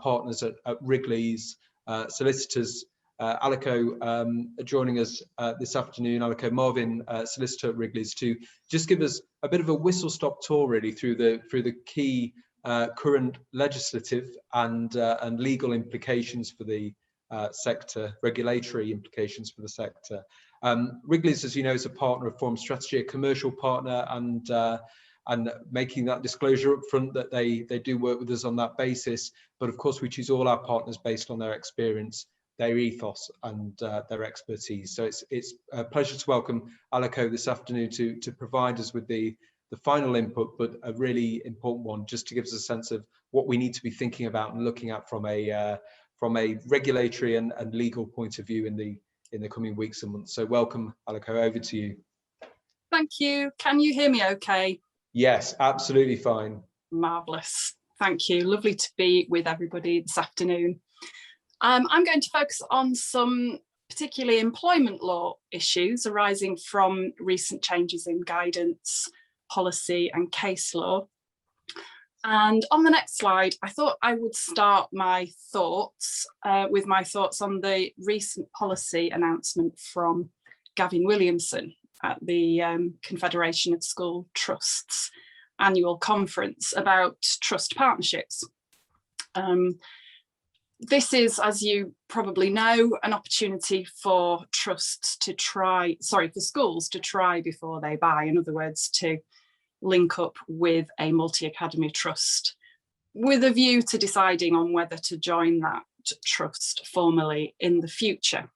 partners at Wrigleys Solicitors. Alico joining us this afternoon, Alico Marvin, solicitor at Wrigleys, to just give us a bit of a whistle-stop tour really through the key current legislative and legal implications for the sector, regulatory implications for the sector. Wrigleys, as you know, is a partner of Forum Strategy, a commercial partner, and making that disclosure up front that they do work with us on that basis. But of course, we choose all our partners based on their experience, their ethos, and their expertise. So it's a pleasure to welcome Alico this afternoon to provide us with the final input, but a really important one, just to give us a sense of what we need to be thinking about and looking at from a regulatory and legal point of view in the coming weeks and months. So welcome, Alico, over to you. Thank you. Can you hear me okay? Yes, absolutely fine. Marvellous. Thank you. Lovely to be with everybody this afternoon. I'm going to focus on some particularly employment law issues arising from recent changes in guidance, policy and case law. And on the next slide, I thought I would start my thoughts with my thoughts on the recent policy announcement from Gavin Williamson at the Confederation of School Trusts annual conference about trust partnerships. This is, as you probably know, an opportunity for trusts to try, for schools to try before they buy. In other words, to link up with a multi-academy trust with a view to deciding on whether to join that trust formally in the future.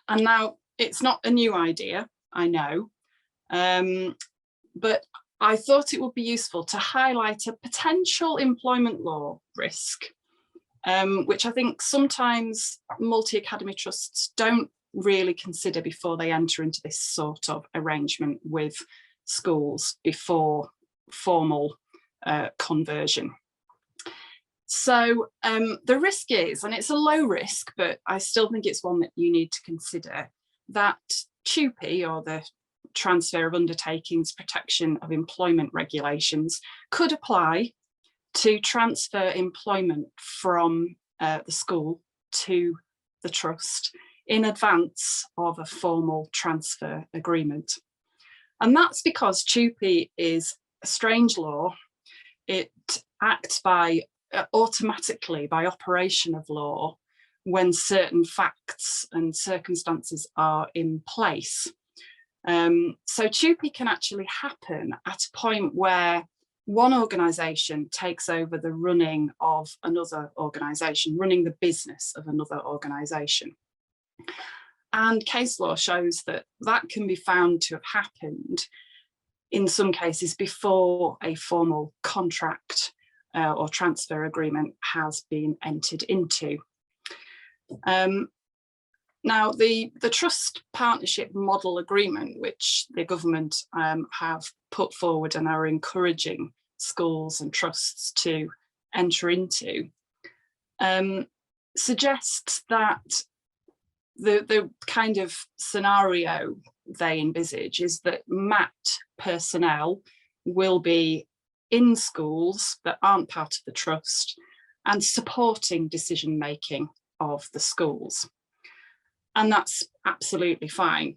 And now it's not a new idea, I know, but I thought it would be useful to highlight a potential employment law risk, which I think sometimes multi-academy trusts don't really consider before they enter into this sort of arrangement with schools before formal conversion. So the risk is, and it's a low risk, but I still think it's one that you need to consider, that TUPE, or the Transfer of Undertakings Protection of Employment Regulations, could apply to transfer employment from the school to the trust in advance of a formal transfer agreement. And that's because TUPE is a strange law. It acts automatically by operation of law when certain facts and circumstances are in place. So TUPE can actually happen at a point where one organisation takes over the running of another organisation, running the business of another organisation. And case law shows that that can be found to have happened in some cases before a formal contract or transfer agreement has been entered into. Now, the trust partnership model agreement, which the government have put forward and are encouraging schools and trusts to enter into, suggests that the kind of scenario they envisage is that MAT personnel will be in schools that aren't part of the trust and supporting decision making of the schools. And that's absolutely fine.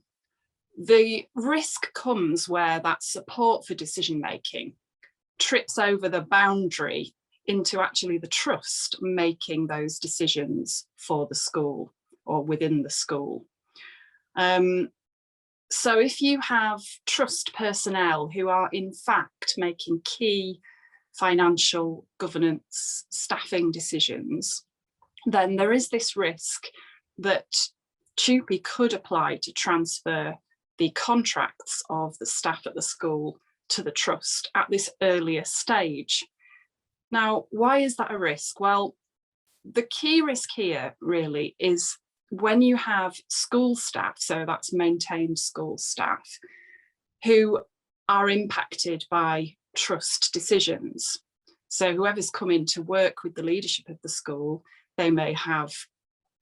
The risk comes where that support for decision making trips over the boundary into actually the trust making those decisions for the school or within the school. So if you have trust personnel who are in fact making key financial, governance, staffing decisions, then there is this risk that TUPE could apply to transfer the contracts of the staff at the school to the trust at this earlier stage. Now, why is that a risk? Well, the key risk here really is when you have school staff, so that's maintained school staff, who are impacted by trust decisions. So whoever's come in to work with the leadership of the school, they may have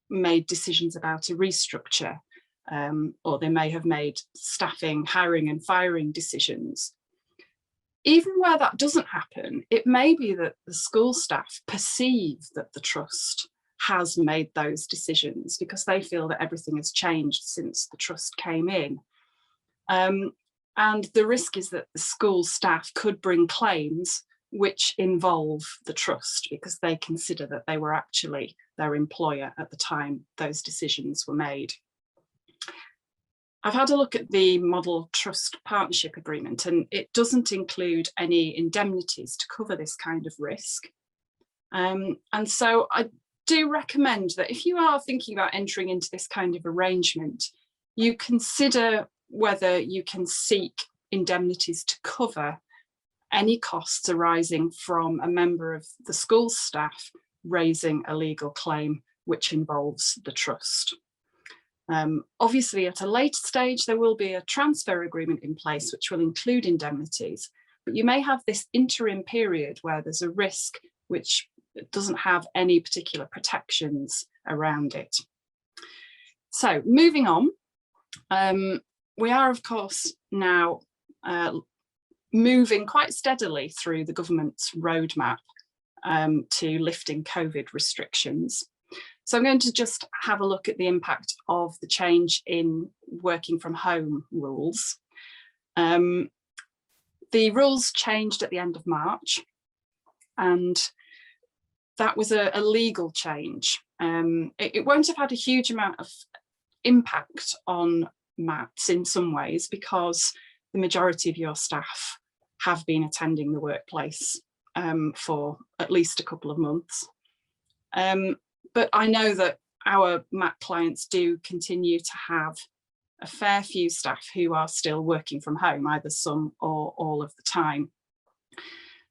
made decisions about a restructure, or they may have made staffing, hiring and firing decisions. Even where that doesn't happen, it may be that the school staff perceive that the trust has made those decisions because they feel that everything has changed since the trust came in. And the risk is that the school staff could bring claims which involve the trust because they consider that they were actually their employer at the time those decisions were made. I've had a look at the Model Trust Partnership Agreement, and it doesn't include any indemnities to cover this kind of risk. And so I do recommend that if you are thinking about entering into this kind of arrangement, you consider whether you can seek indemnities to cover any costs arising from a member of the school staff raising a legal claim which involves the trust. Obviously, at a later stage, there will be a transfer agreement in place which will include indemnities, but you may have this interim period where there's a risk which doesn't have any particular protections around it. So moving on, we are, of course, now moving quite steadily through the government's roadmap to lifting COVID restrictions. So I'm going to just have a look at the impact of the change in working from home rules. The rules changed at the end of March, and that was a legal change. It won't have had a huge amount of impact on MATs in some ways because the majority of your staff have been attending the workplace for at least a couple of months. But I know that our MAT clients do continue to have a fair few staff who are still working from home, either some or all of the time.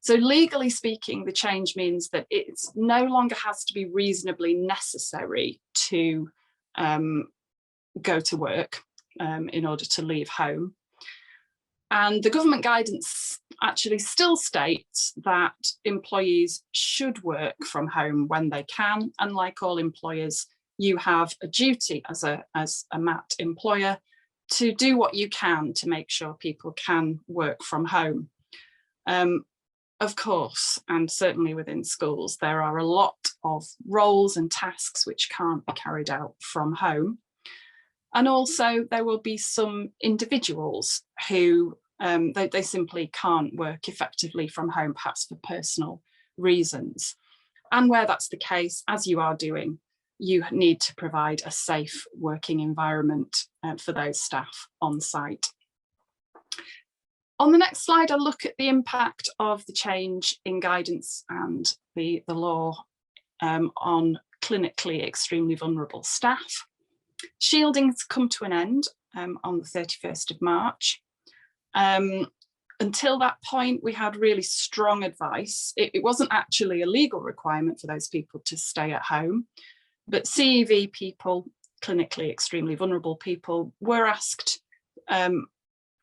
So legally speaking, the change means that it no longer has to be reasonably necessary to go to work in order to leave home. And the government guidance actually still states that employees should work from home when they can. And like all employers, you have a duty as a MAT employer to do what you can to make sure people can work from home. Of course, and certainly within schools, there are a lot of roles and tasks which can't be carried out from home. And also there will be some individuals who they simply can't work effectively from home, perhaps for personal reasons. And where that's the case, as you are doing, you need to provide a safe working environment for those staff on site. On the next slide, I'll look at the impact of the change in guidance and the law on clinically extremely vulnerable staff. Shielding's come to an end on the 31st of March. Until that point, we had really strong advice. It wasn't actually a legal requirement for those people to stay at home, but CEV people, clinically extremely vulnerable people, were asked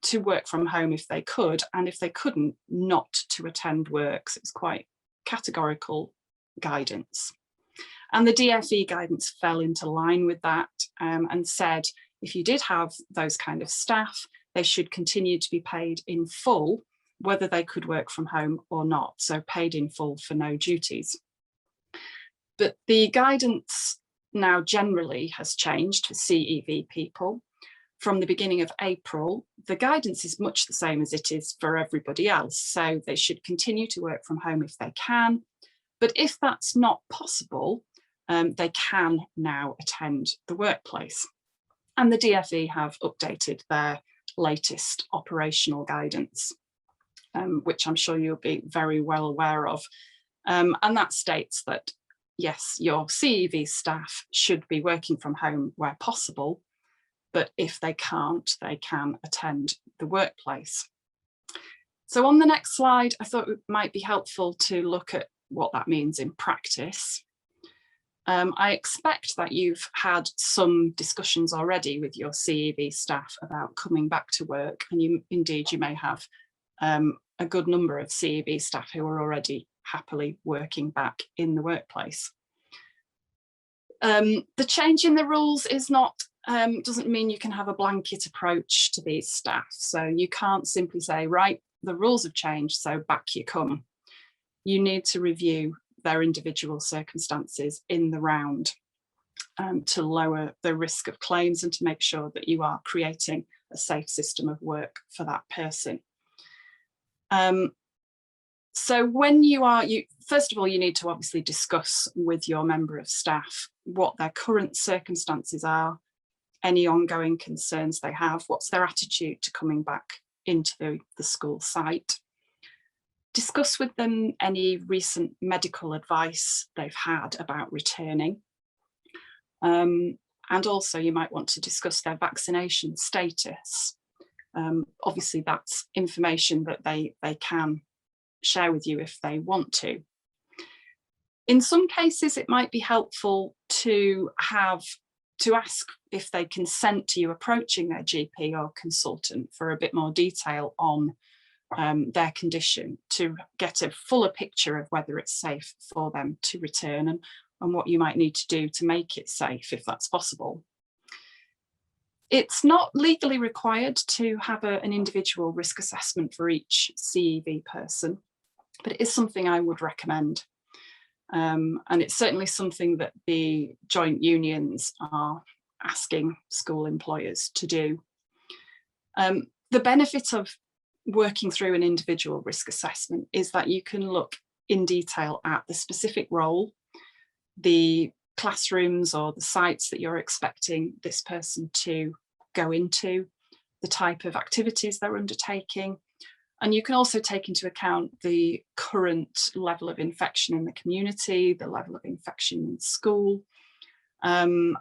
to work from home if they could, and if they couldn't, not to attend work. So it's quite categorical guidance. And the DfE guidance fell into line with that and said, if you did have those kind of staff, they should continue to be paid in full, whether they could work from home or not. So paid in full for no duties. But the guidance now generally has changed for CEV people. From the beginning of April, the guidance is much the same as it is for everybody else. So they should continue to work from home if they can. But if that's not possible, they can now attend the workplace. And the DfE have updated their latest operational guidance, which I'm sure you'll be very well aware of. And that states that, yes, your CEV staff should be working from home where possible, but if they can't, they can attend the workplace. So on the next slide, I thought it might be helpful to look at what that means in practice. I expect that you've had some discussions already with your CEV staff about coming back to work, and indeed you may have a good number of CEV staff who are already happily working back in the workplace. The change in the rules is not doesn't mean you can have a blanket approach to these staff. So you can't simply say, right, the rules have changed, so back you come. You need to review their individual circumstances in the round to lower the risk of claims and to make sure that you are creating a safe system of work for that person. So when first of all, you need to obviously discuss with your member of staff what their current circumstances are, any ongoing concerns they have, what's their attitude to coming back into the school site. Discuss with them any recent medical advice they've had about returning. And also you might want to discuss their vaccination status. Obviously that's information that they can share with you if they want to. In some cases, it might be helpful to ask if they consent to you approaching their GP or consultant for a bit more detail on their condition, to get a fuller picture of whether it's safe for them to return and what you might need to do to make it safe, if that's possible. It's not legally required to have an individual risk assessment for each CEV person, but it is something I would recommend. And it's certainly something that the joint unions are asking school employers to do. The benefit of working through an individual risk assessment is that you can look in detail at the specific role, the classrooms or the sites that you're expecting this person to go into, the type of activities they're undertaking. And you can also take into account the current level of infection in the community, the level of infection in school, and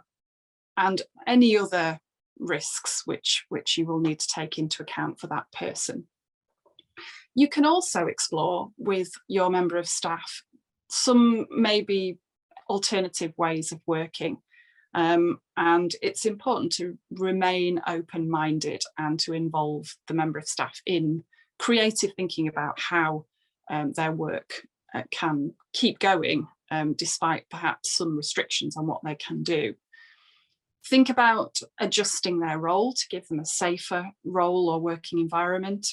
any other risks which you will need to take into account for that person. You can also explore with your member of staff some maybe alternative ways of working. And it's important to remain open-minded and to involve the member of staff in creative thinking about how their work can keep going despite perhaps some restrictions on what they can do. Think about adjusting their role to give them a safer role or working environment,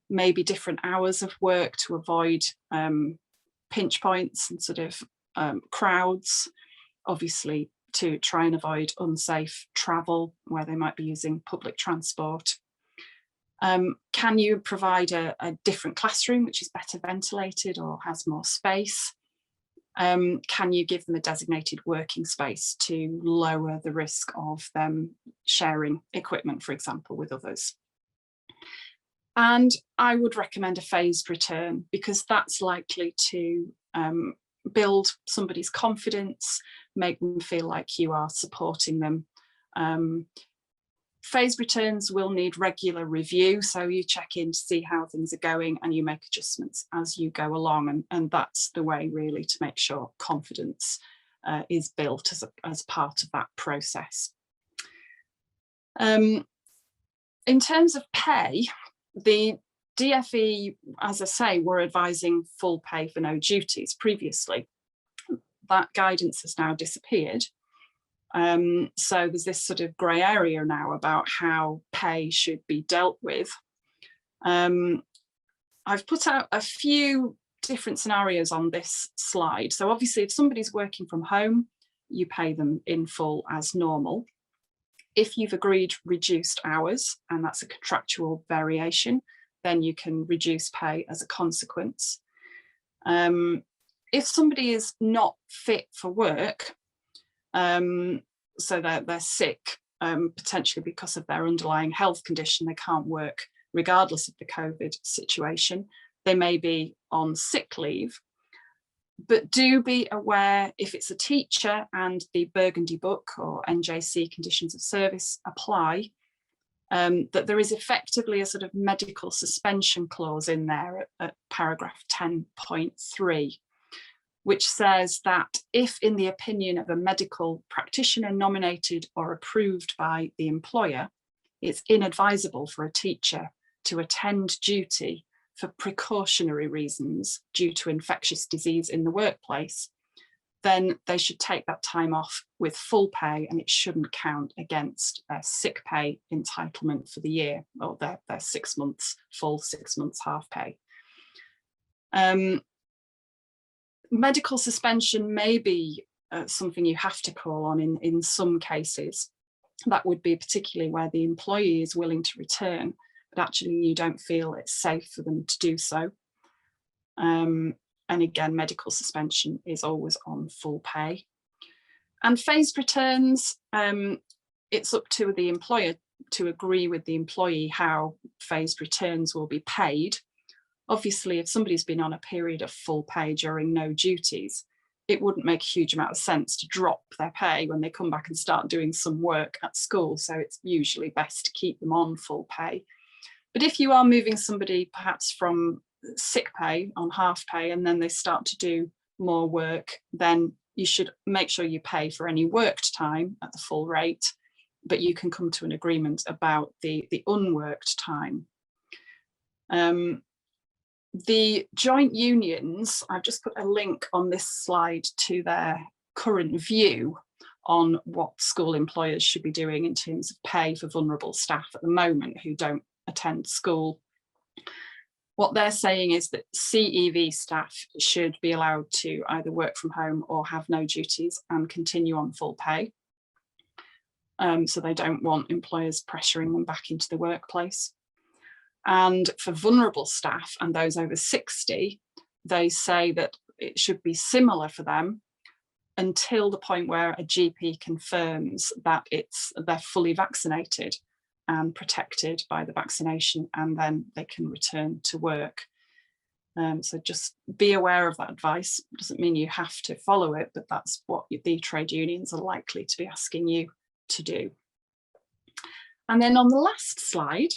maybe different hours of work to avoid pinch points and sort of crowds, obviously to try and avoid unsafe travel where they might be using public transport. Can you provide a different classroom which is better ventilated or has more space? Can you give them a designated working space to lower the risk of them sharing equipment, for example, with others? And I would recommend a phased return, because that's likely to build somebody's confidence, make them feel like you are supporting them. Phased returns will need regular review, so you check in to see how things are going and you make adjustments as you go along, and that's the way really to make sure confidence is built as part of that process. In terms of pay, the DFE, as I say, were advising full pay for no duties previously. That guidance has now disappeared. So there's this sort of grey area now about how pay should be dealt with. I've put out a few different scenarios on this slide. So obviously if somebody's working from home, you pay them in full as normal. If you've agreed reduced hours, and that's a contractual variation, then you can reduce pay as a consequence. If somebody is not fit for work, so they're sick, potentially because of their underlying health condition, they can't work regardless of the COVID situation, they may be on sick leave. But do be aware, if it's a teacher and the Burgundy Book or NJC conditions of service apply, that there is effectively a sort of medical suspension clause in there at paragraph 10.3, which says that if, in the opinion of a medical practitioner nominated or approved by the employer, it's inadvisable for a teacher to attend duty for precautionary reasons due to infectious disease in the workplace, then they should take that time off with full pay, and it shouldn't count against their sick pay entitlement for the year, or their 6 months full, 6 months half pay. Medical suspension may be something you have to call on in some cases. That would be particularly where the employee is willing to return, but actually you don't feel it's safe for them to do so. And again, medical suspension is always on full pay. And phased returns, it's up to the employer to agree with the employee how phased returns will be paid. Obviously, if somebody's been on a period of full pay during no duties, it wouldn't make a huge amount of sense to drop their pay when they come back and start doing some work at school. So it's usually best to keep them on full pay. But if you are moving somebody perhaps from sick pay on half pay and then they start to do more work, then you should make sure you pay for any worked time at the full rate, but you can come to an agreement about the unworked time. The joint unions, I've just put a link on this slide to their current view on what school employers should be doing in terms of pay for vulnerable staff at the moment who don't attend school. What they're saying is that CEV staff should be allowed to either work from home or have no duties and continue on full pay. So they don't want employers pressuring them back into the workplace. And for vulnerable staff and those over 60, they say that it should be similar for them until the point where a GP confirms that they're fully vaccinated and protected by the vaccination, and then they can return to work. So just be aware of that advice. It doesn't mean you have to follow it, but that's what the trade unions are likely to be asking you to do. And then on the last slide,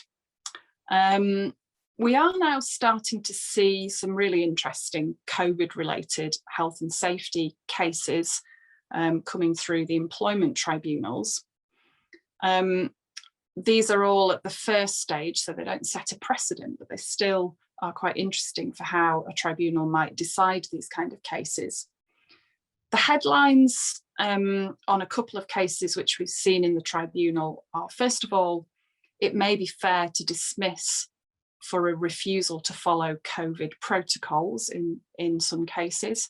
we are now starting to see some really interesting COVID-related health and safety cases coming through the employment tribunals. These are all at the first stage, so they don't set a precedent, but they still are quite interesting for how a tribunal might decide these kind of cases. The headlines on a couple of cases which we've seen in the tribunal are, first of all, it may be fair to dismiss for a refusal to follow COVID protocols in some cases.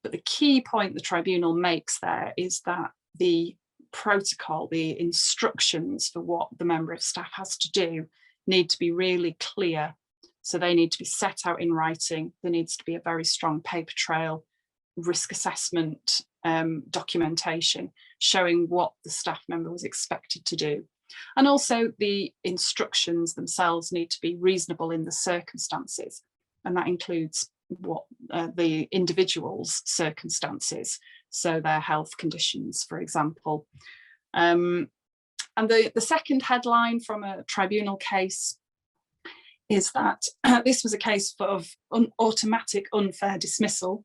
But the key point the tribunal makes there is that the protocol, the instructions for what the member of staff has to do need to be really clear. So they need to be set out in writing. There needs to be a very strong paper trail, risk assessment, documentation, showing what the staff member was expected to do. And also the instructions themselves need to be reasonable in the circumstances. And that includes what the individual's circumstances, so their health conditions, for example. And the second headline from a tribunal case is that this was a case of automatic unfair dismissal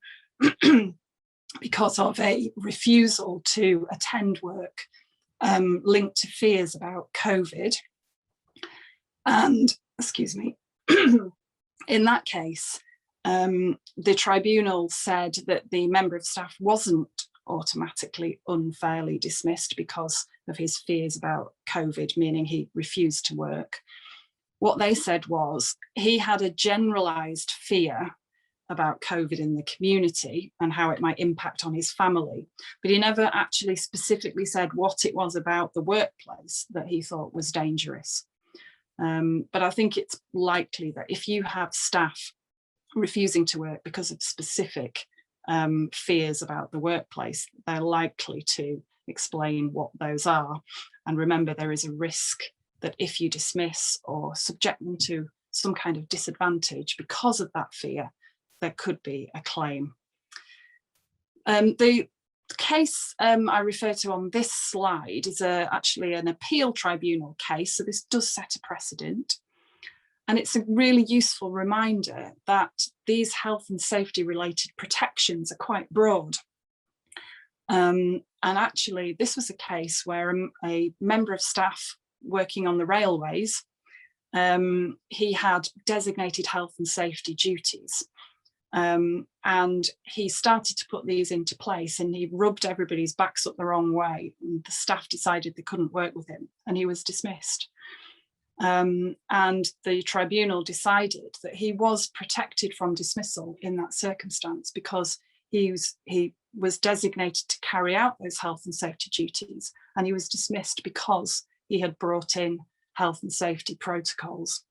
because of a refusal to attend work linked to fears about COVID. And, excuse me, in that case, the tribunal said that the member of staff wasn't automatically unfairly dismissed because of his fears about COVID, meaning he refused to work. What they said was he had a generalized fear about COVID in the community and how it might impact on his family, but he never actually specifically said what it was about the workplace that he thought was dangerous. But I think it's likely that if you have staff refusing to work because of specific fears about the workplace, they're likely to explain what those are. And remember, there is a risk that if you dismiss or subject them to some kind of disadvantage because of that fear, there could be a claim. The case I refer to on this slide is actually an appeal tribunal case, so this does set a precedent. And it's a really useful reminder that these health and safety related protections are quite broad. And actually, this was a case where a member of staff working on the railways, he had designated health and safety duties. And he started to put these into place, and he rubbed everybody's backs up the wrong way. And the staff decided they couldn't work with him, and he was dismissed. And the tribunal decided that he was protected from dismissal in that circumstance because he was designated to carry out those health and safety duties, and he was dismissed because he had brought in health and safety protocols.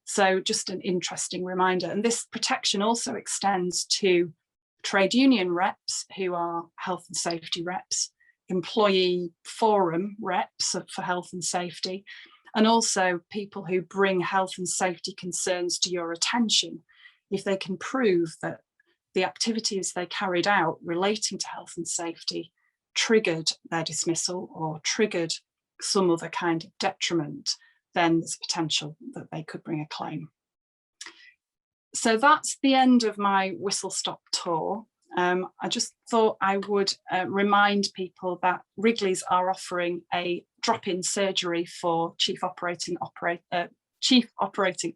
So just an interesting reminder. And this protection also extends to trade union reps who are health and safety reps, employee forum reps for health and safety, and also people who bring health and safety concerns to your attention if they can prove that the activities they carried out relating to health and safety triggered their dismissal or triggered some other kind of detriment, then there's potential that they could bring a claim. So that's the end of my whistle-stop tour. I just thought I would remind people that Wrigleys are offering a drop-in surgery for chief operating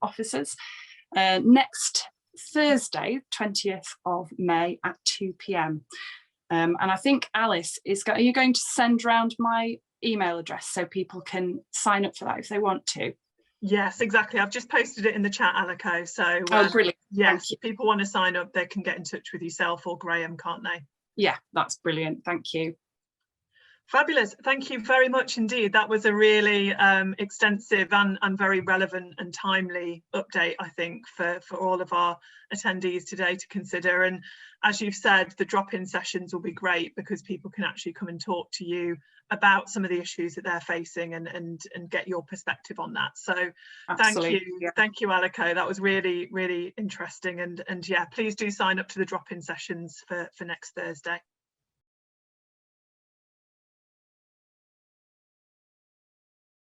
officers next Thursday, 20th of May at 2 p.m. And I think Alice are you going to send round my email address so people can sign up for that if they want to? Yes, exactly. I've just posted it in the chat, Alico. So oh, brilliant. Yes, if people want to sign up, they can get in touch with yourself or Graham, can't they? Yeah, that's brilliant. Thank you. Fabulous. Thank you very much indeed. That was a really extensive and very relevant and timely update, I think, for all of our attendees today to consider. And as you've said, the drop-in sessions will be great because people can actually come and talk to you about some of the issues that they're facing and get your perspective on that. So Absolutely. Thank you, Alico. That was really, really interesting. And yeah, please do sign up to the drop-in sessions for next Thursday.